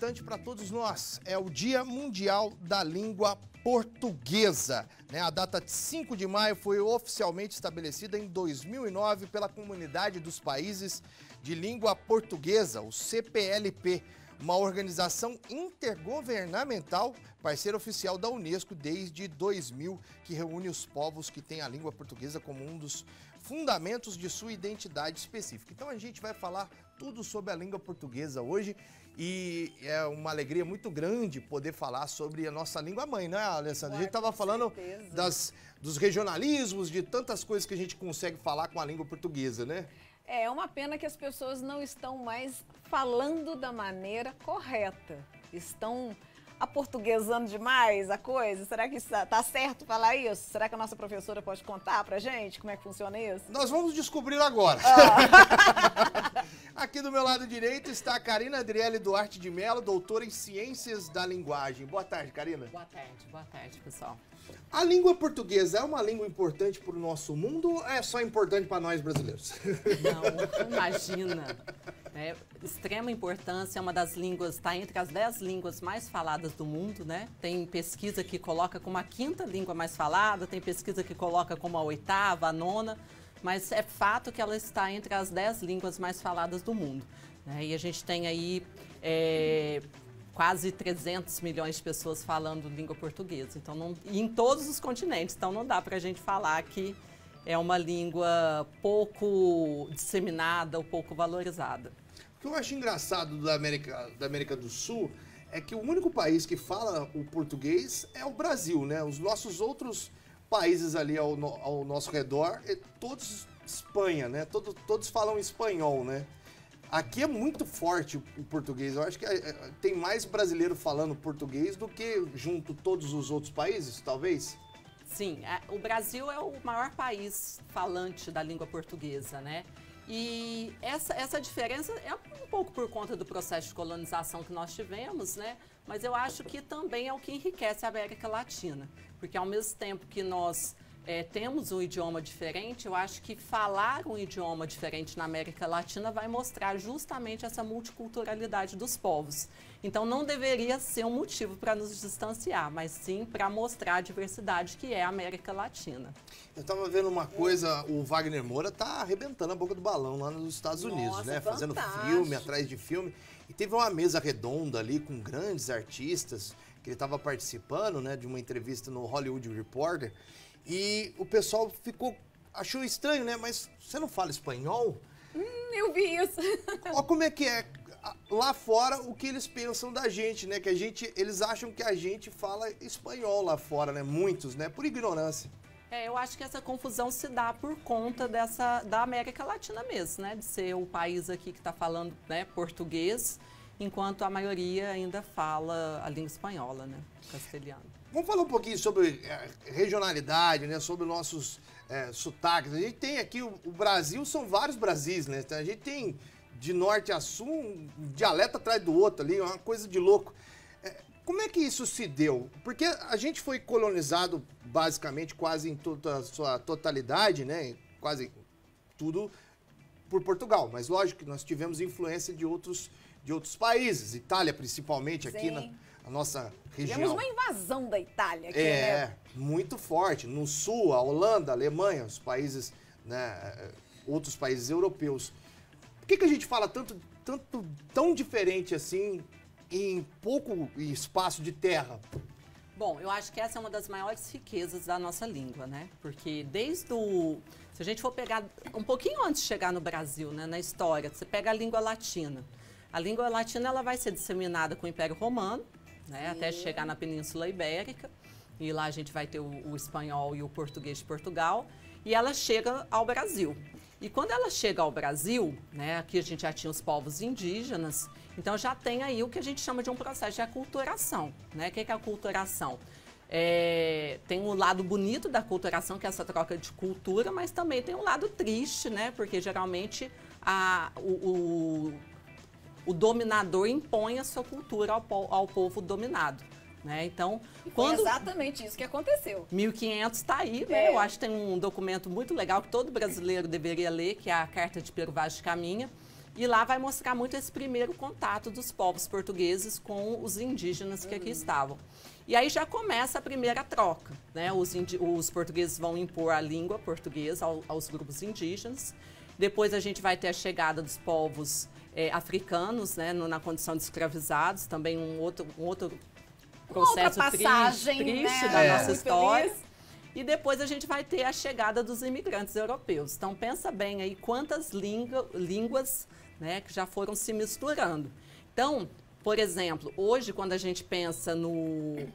importante para todos nós. É o Dia Mundial da Língua Portuguesa. A data de 5 de maio foi oficialmente estabelecida em 2009 pela Comunidade dos Países de Língua Portuguesa, o CPLP, uma organização intergovernamental, parceira oficial da Unesco desde 2000, que reúne os povos que têm a língua portuguesa como um dos fundamentos de sua identidade específica. Então a gente vai falar tudo sobre a língua portuguesa hoje e é uma alegria muito grande poder falar sobre a nossa língua mãe, né, Alessandra? A gente estava falando dos regionalismos, de tantas coisas que a gente consegue falar com a língua portuguesa, né? É uma pena que as pessoas não estão mais falando da maneira correta. Estão aportuguesando demais a coisa? Será que está certo falar isso? Será que a nossa professora pode contar pra gente como é que funciona isso? Nós vamos descobrir agora. Aqui do meu lado direito está a Karina Adriele Duarte de Mello, doutora em Ciências da Linguagem. Boa tarde, Karina. Boa tarde, pessoal. A língua portuguesa é uma língua importante para o nosso mundo ou é só importante para nós brasileiros? Não, imagina. Extrema importância, é uma das línguas, está entre as 10 línguas mais faladas do mundo, né? Tem pesquisa que coloca como a 5ª língua mais falada, tem pesquisa que coloca como a 8ª, a 9ª, mas é fato que ela está entre as 10 línguas mais faladas do mundo, né? E a gente tem aí quase 300 milhões de pessoas falando língua portuguesa, então e em todos os continentes, então não dá para a gente falar que é uma língua pouco disseminada ou pouco valorizada. O que eu acho engraçado da América do Sul é que o único país que fala o português é o Brasil, né? Os nossos outros países ali ao nosso redor, todos Espanha, né? Todos falam espanhol, né? Aqui é muito forte o português. Eu acho que tem mais brasileiro falando português do que junto todos os outros países, talvez? Sim, o Brasil é o maior país falante da língua portuguesa, né? E essa diferença é um pouco por conta do processo de colonização que nós tivemos, né? Mas eu acho que também é o que enriquece a América Latina, porque ao mesmo tempo que nós temos um idioma diferente, eu acho que falar um idioma diferente na América Latina vai mostrar justamente essa multiculturalidade dos povos. Então não deveria ser um motivo para nos distanciar, mas sim para mostrar a diversidade que é a América Latina. Eu estava vendo uma coisa, o Wagner Moura tá arrebentando a boca do balão lá nos Estados Unidos, né? Fazendo filme atrás de filme. E teve uma mesa redonda ali com grandes artistas que ele estava participando, né, de uma entrevista no Hollywood Reporter. E o pessoal achou estranho, né? Mas você não fala espanhol? Eu vi isso. Olha como é que é lá fora o que eles pensam da gente, né? Que eles acham que a gente fala espanhol lá fora, né? Muitos, né? Por ignorância. Eu acho que essa confusão se dá por conta da América Latina mesmo, né? De ser o país aqui que está falando, né, português, enquanto a maioria ainda fala a língua espanhola, né? Castelhano. Vamos falar um pouquinho sobre regionalidade, né? Sobre nossos sotaques. A gente tem aqui, o Brasil são vários Brasis, né? A gente tem de norte a sul um dialeto atrás do outro ali, uma coisa de louco. Como é que isso se deu? Porque a gente foi colonizado basicamente quase em toda a sua totalidade, né? Quase tudo por Portugal. Mas lógico que nós tivemos influência de outros países, Itália principalmente, aqui na nossa região. Tivemos uma invasão da Itália aqui, né? Muito forte. No sul, a Holanda, a Alemanha, os países, né, outros países europeus. Por que a gente fala tão diferente assim em pouco espaço de terra? Bom, eu acho que essa é uma das maiores riquezas da nossa língua, né? Porque se a gente for pegar um pouquinho antes de chegar no Brasil, né, na história, você pega a língua latina. A língua latina ela vai ser disseminada com o Império Romano, né, até chegar na Península Ibérica. E lá a gente vai ter o espanhol e o português de Portugal. E ela chega ao Brasil. E quando ela chega ao Brasil, né, aqui a gente já tinha os povos indígenas, então já tem aí o que a gente chama de um processo de aculturação, né? O que é a aculturação? Tem um lado bonito da aculturação, que é essa troca de cultura, mas também tem um lado triste, né? Porque geralmente o dominador impõe a sua cultura ao povo dominado. Né? Então, foi exatamente isso que aconteceu. 1500 está aí, né? Eu acho que tem um documento muito legal que todo brasileiro deveria ler, que é a Carta de Pero Vaz de Caminha, E lá vai mostrar muito esse primeiro contato dos povos portugueses com os indígenas que aqui estavam. E aí já começa a primeira troca, né? Os portugueses vão impor a língua portuguesa aos grupos indígenas. Depois a gente vai ter a chegada dos povos africanos, né? Na condição de escravizados, também um outro processo triste, né? Da nossa história. Feliz. E depois a gente vai ter a chegada dos imigrantes europeus. Então pensa bem aí quantas línguas, né, que já foram se misturando. Então, por exemplo, hoje quando a gente pensa no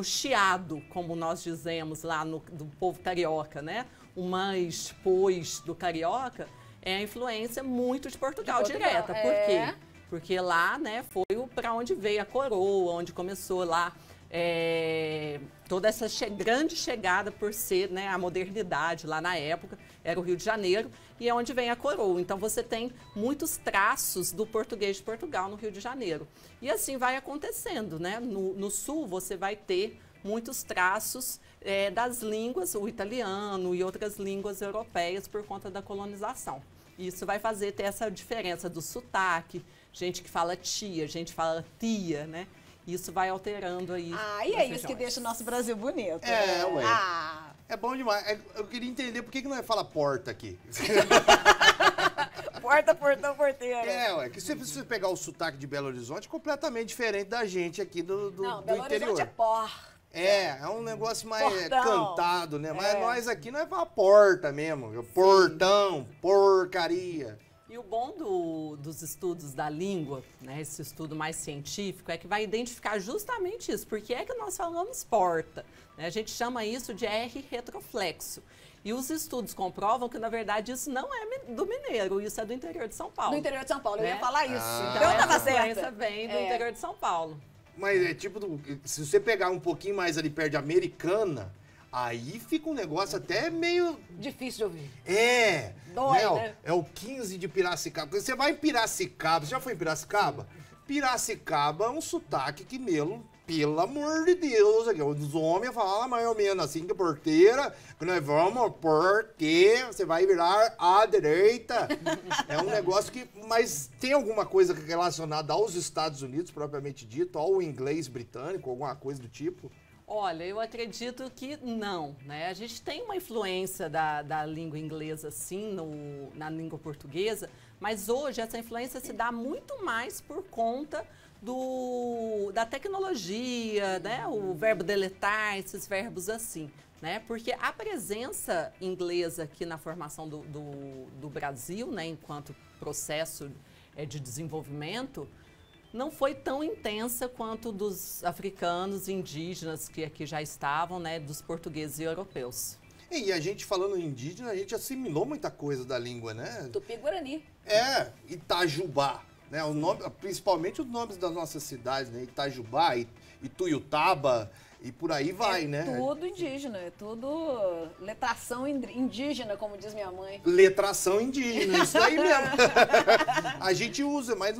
chiado, como nós dizemos lá do povo carioca, né? O mais, pois, do carioca, é a influência muito de Portugal direta. Por quê? Porque lá, né, foi para onde veio a coroa, onde começou lá toda essa grande chegada por ser, né, a modernidade lá na época, era o Rio de Janeiro, e é onde vem a coroa. Então você tem muitos traços do português de Portugal no Rio de Janeiro. E assim vai acontecendo, né? No sul você vai ter muitos traços das línguas, o italiano e outras línguas europeias por conta da colonização. Isso vai fazer ter essa diferença do sotaque, gente que fala tia, gente fala tia, né? Isso vai alterando aí. E é isso que deixa o nosso Brasil bonito. Ué. É bom demais. Eu queria entender por que não é fala porta aqui. Porta, portão, porteiro. Ué, que se você pegar o sotaque de Belo Horizonte, é completamente diferente da gente aqui do Belo interior. Horizonte é porta. É um negócio mais Portão. cantado, né? Mas nós aqui não é pra porta mesmo. Portão, porcaria. E o bom dos estudos da língua, né, esse estudo mais científico, é que vai identificar justamente isso. Por que é que nós falamos porta? A gente chama isso de R retroflexo. E os estudos comprovam que, na verdade, isso não é do mineiro, isso é do interior de São Paulo. Do interior de São Paulo, eu ia falar isso. Então, eu estava certa. Vem do interior de São Paulo. Mas é tipo, se você pegar um pouquinho mais ali perto de Americana, aí fica um negócio até meio... difícil de ouvir. Dói, né? É o 15 de Piracicaba. Porque você vai em Piracicaba, você já foi em Piracicaba? Piracicaba é um sotaque que, pelo amor de Deus, aqui, os homens falam mais ou menos assim, que porteira, que nós vamos porque você vai virar à direita. É um negócio que... Mas tem alguma coisa relacionada aos Estados Unidos, propriamente dito, ao inglês britânico, alguma coisa do tipo? Olha, eu acredito que não, né? A gente tem uma influência da língua inglesa, sim, na língua portuguesa, mas hoje essa influência se dá muito mais por conta da tecnologia, né? O verbo deletar, esses verbos assim, né? Porque a presença inglesa aqui na formação do Brasil, né, enquanto processo de desenvolvimento, não foi tão intensa quanto dos africanos, indígenas que aqui já estavam, né, dos portugueses e europeus. E a gente falando indígena, a gente assimilou muita coisa da língua, né? Tupi-Guarani. Itajubá, né? Principalmente os nomes das nossas cidades, né? Itajubá, Ituiutaba e por aí vai, né? Tudo indígena, é tudo letração indígena, como diz minha mãe. Letração indígena, isso aí mesmo. A gente usa, mas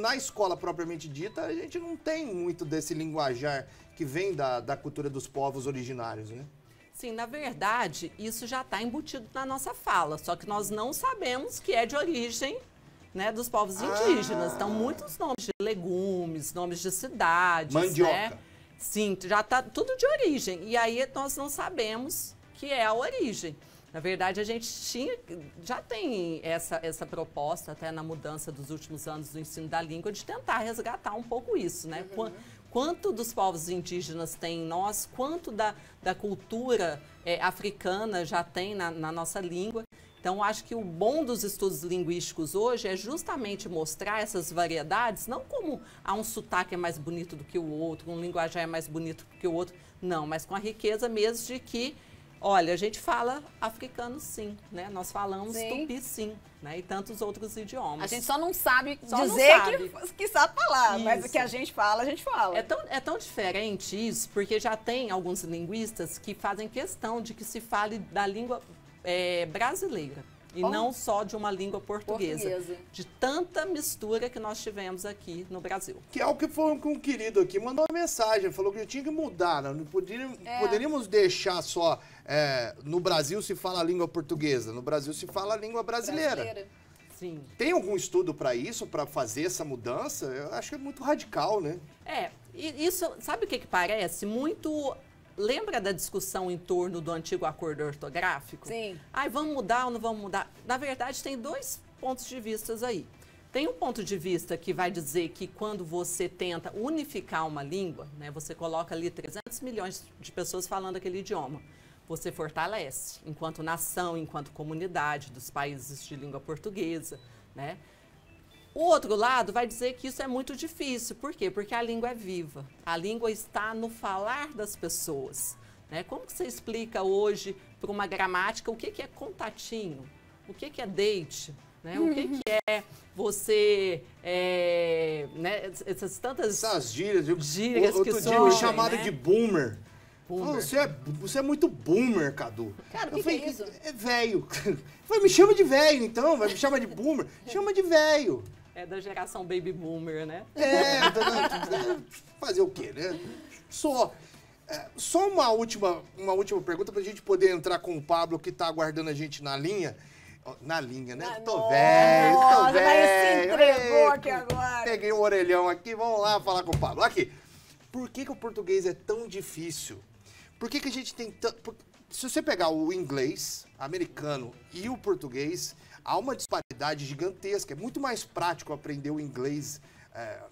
na escola propriamente dita, a gente não tem muito desse linguajar que vem da cultura dos povos originários, né? Sim, na verdade, isso já está embutido na nossa fala, só que nós não sabemos que é de origem, né, dos povos indígenas. Então, muitos nomes de legumes, nomes de cidades, mandioca. Né? Sim, já está tudo de origem. E aí nós não sabemos que é a origem. Na verdade, a gente já tem essa proposta, até na mudança dos últimos anos do ensino da língua, de tentar resgatar um pouco isso, né? Quanto dos povos indígenas tem em nós, quanto da cultura africana já tem na nossa língua. Então, acho que o bom dos estudos linguísticos hoje é justamente mostrar essas variedades, não como um sotaque é mais bonito do que o outro, um linguajar é mais bonito do que o outro, não, mas com a riqueza mesmo de que, olha, a gente fala africano sim, né? Nós falamos tupi sim, né? E tantos outros idiomas. A gente só não sabe dizer que sabe falar, isso. Mas o que a gente fala, a gente fala. É tão diferente isso, porque já tem alguns linguistas que fazem questão de que se fale da língua brasileira e não só de uma língua portuguesa, de tanta mistura que nós tivemos aqui no Brasil. Que é o que foi um querido aqui mandou uma mensagem, falou que tinha que mudar, não poderíamos deixar só no Brasil se fala a língua portuguesa, no Brasil se fala a língua brasileira. Sim. Tem algum estudo para isso, para fazer essa mudança? Eu acho que é muito radical, né? E isso, sabe o que parece? Muito... Lembra da discussão em torno do antigo acordo ortográfico? Sim. Ai, vamos mudar ou não vamos mudar? Na verdade, tem dois pontos de vista aí. Tem um ponto de vista que vai dizer que quando você tenta unificar uma língua, né, você coloca ali 300 milhões de pessoas falando aquele idioma, você fortalece enquanto nação, enquanto comunidade dos países de língua portuguesa, né? O outro lado vai dizer que isso é muito difícil. Por quê? Porque a língua é viva. A língua está no falar das pessoas, né? Como que você explica hoje para uma gramática o que é contatinho? O que é date? Né? O que é você... né? Essas gírias. Gírias que outro dia me surgem, chamaram né? de boomer. Boomer. Você é muito boomer, Cadu. Cara, o que é isso? É velho. Me chama de velho, então. Vai me chamar de boomer. Chama de velho. É da geração baby boomer, né? Fazer o quê, né? Só uma última pergunta pra gente poder entrar com o Pablo, que tá aguardando a gente na linha. Na linha, né? Tô velho. Mas se entregou aqui agora. Peguei o orelhão aqui, vamos lá falar com o Pablo. Aqui, por que o português é tão difícil? Por que a gente tem tanto... Se você pegar o inglês, americano e o português, há uma disparidade gigantesca. É muito mais prático aprender o inglês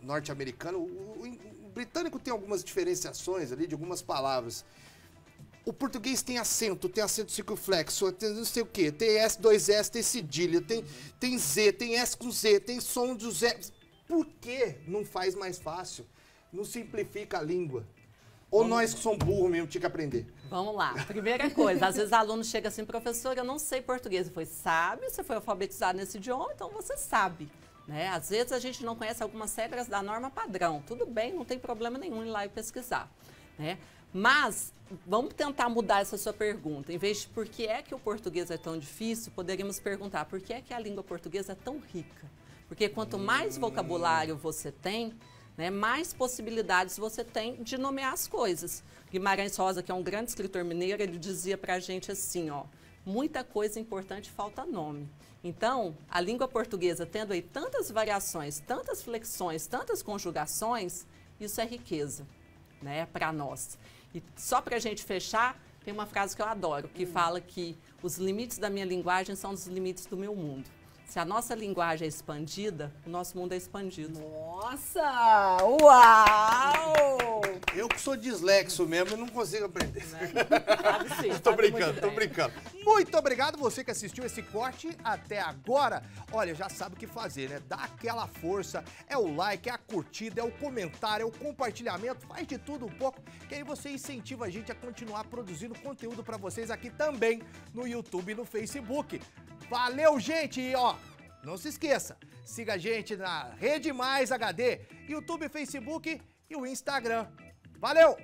norte-americano. O britânico tem algumas diferenciações ali de algumas palavras. O português tem acento circunflexo, tem não sei o quê, tem S, 2S, tem cedilha, tem Z, tem S com Z, tem som do Z. Por que não faz mais fácil? Não simplifica a língua? Ou nós que somos burros mesmo, tinha que aprender? Vamos lá. Primeira coisa, às vezes aluno chega assim, professor, eu não sei português. Eu falei, sabe, você foi alfabetizado nesse idioma, então você sabe. Né? Às vezes a gente não conhece algumas regras da norma padrão. Tudo bem, não tem problema nenhum ir lá e pesquisar. Né? Mas vamos tentar mudar essa sua pergunta. Em vez de por que é que o português é tão difícil, poderíamos perguntar por que é que a língua portuguesa é tão rica? Porque quanto mais vocabulário você tem, né, mais possibilidades você tem de nomear as coisas. Guimarães Rosa, que é um grande escritor mineiro, ele dizia pra gente assim, ó, muita coisa importante falta nome. Então, a língua portuguesa tendo aí tantas variações, tantas flexões, tantas conjugações, isso é riqueza, né, para nós. E só pra gente fechar, tem uma frase que eu adoro, que fala que os limites da minha linguagem são os limites do meu mundo. Se a nossa linguagem é expandida, o nosso mundo é expandido. Nossa! Uau! Eu que sou dislexo mesmo, eu não consigo aprender. Sabe sim, Tô sabe brincando, muito tô bem. brincando. Muito obrigado você que assistiu esse corte até agora. Olha, já sabe o que fazer, né? Dá aquela força, é o like, é a curtida, é o comentário, é o compartilhamento, faz de tudo um pouco, que aí você incentiva a gente a continuar produzindo conteúdo pra vocês aqui também no YouTube e no Facebook. Valeu, gente! E ó, não se esqueça, siga a gente na Rede Mais HD, YouTube, Facebook e o Instagram. Valeu!